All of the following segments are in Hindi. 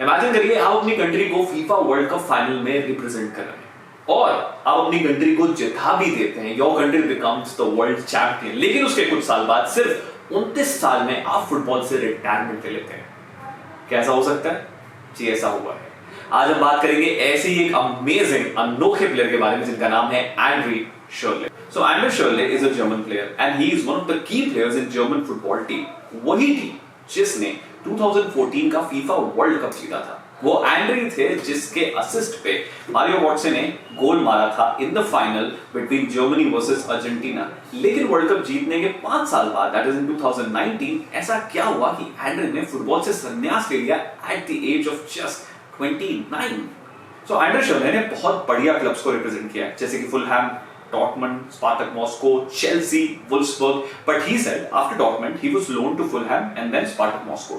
इमेजिन करिए आप अपनी कंट्री को फीफा वर्ल्ड कप फाइनल में रिप्रेजेंट कर रहे हैं और आप अपनी कंट्री को जिता भी देते हैं, your country becomes the world champion, लेकिन उसके कुछ साल बाद सिर्फ 29 साल में आप फुटबॉल से रिटायरमेंट ले लेते हैं। कैसा हो सकता है? जी ऐसा हुआ है। आज हम बात करेंगे ऐसे ही एक अमेजिंग अनोखे प्लेयर के बारे में जिनका नाम है André Schürrle. So André Schürrle is a German player and he is one of the key players in German football team. वही टीम जिसने 2014 का फीफा वर्ल्ड कप जीता था। वो एंड्री थे जिसके असिस्ट पे मारियो गॉट्से ने गोल मारा था in the final between Germany versus Argentina. लेकिन वर्ल्ड कप जीतने के 5 साल बाद, दैट इज इन 2019, ऐसा क्या हुआ कि एंड्री ने फुटबॉल से संन्यास ले लिया at the age of just 29। So André Schürrle ने बहुत बढ़िया क्लब्स को रिप्रेजेंट किया, जैसे कि Fulham, Dortmund, Spartak Moscow, Chelsea, Wolfsburg. But he said after Dortmund he was loaned to Fulham and then Spartak Moscow.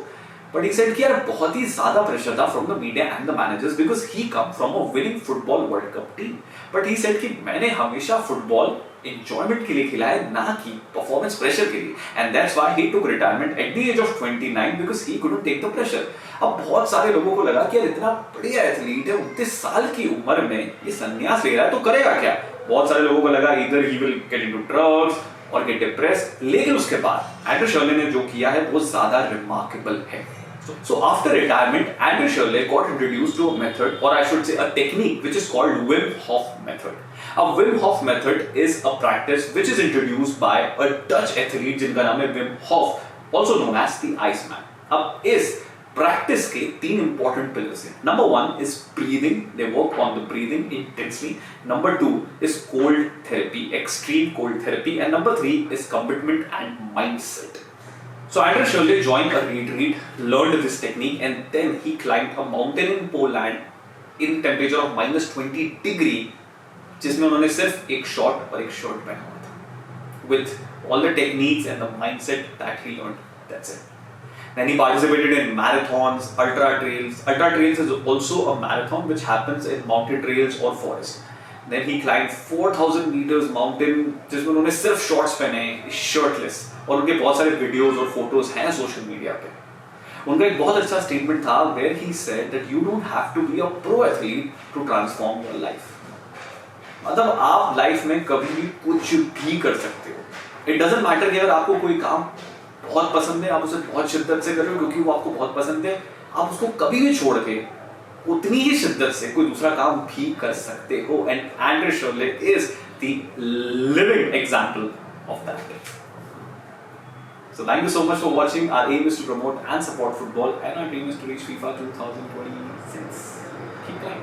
But he said कि यार बहुत ही ज़्यादा प्रेशर था from the media and the managers because he come from a winning football World Cup team. But he said कि मैंने हमेशा फुटबॉल enjoyment के लिए खिलाया, ना कि performance pressure के लिए. And that's why he took retirement at the age of 29 because he couldn't take the pressure. अब बहुत सारे लोगों को लगा कि यार इतना बढ़िया एथलीट है, 29 साल की उम्र में ये संन्यास ले रहा है तो करेगा क्या? बहुत सारे लोगों को लगा either he will get into drugs or get depressed, लेकिन उसके बाद एंड्रे शर्ले ने जो किया है वो ज्यादा रिमार्केबल है। So after retirement, André Schürrle got introduced to a method, or I should say a technique, which is called Wim Hof method. A Wim Hof method is a practice which is introduced by a Dutch athlete जिनका नाम है Wim Hof, also known as the Iceman. अब इस प्रैक्टिस के 3 इंपॉर्टेंट पिलर्स हैं। Number 1 is breathing, they work on the breathing intensely. Number 2 is cold therapy, extreme cold therapy, and number 3 is commitment and mindset. So André Schürrle joined a retreat, learned this technique, and then he climbed a mountain in Poland in temperature of -20 degree, जिसमें उन्होंने सिर्फ एक शॉर्ट और एक शर्ट पहना हुआ था, with all the techniques and the mindset that he learned. That's it. Then he participated in marathons, ultra trails. Ultra trails is also a marathon which happens in mountain trails or forest. Then he climbed 4000 meters mountain, जिसमें उन्होंने सिर्फ शॉर्ट्स पहने, shirtless, और उनके बहुत सारे वीडियोस और फोटोज हैं सोशल मीडिया पे। उनका एक बहुत अच्छा स्टेटमेंट था where he said that you don't have to be a pro athlete to transform your life. मतलब आप लाइफ में कभी भी कुछ भी कर सकते हो। It doesn't matter कि अगर आपको कोई काम बहुत पसंद है, आप उसे बहुत शिद्दत से कर रहे हो क्योंकि वो आपको बहुत पसंद है, आप उसको कभी भी छोड़ के उतनी ही शिद्दत से कोई दूसरा काम भी कर सकते हो। And Andre शर्ले is the living example of that. So thank you so much for watching. Our aim is to promote and support football, and our dream is to reach FIFA 2020.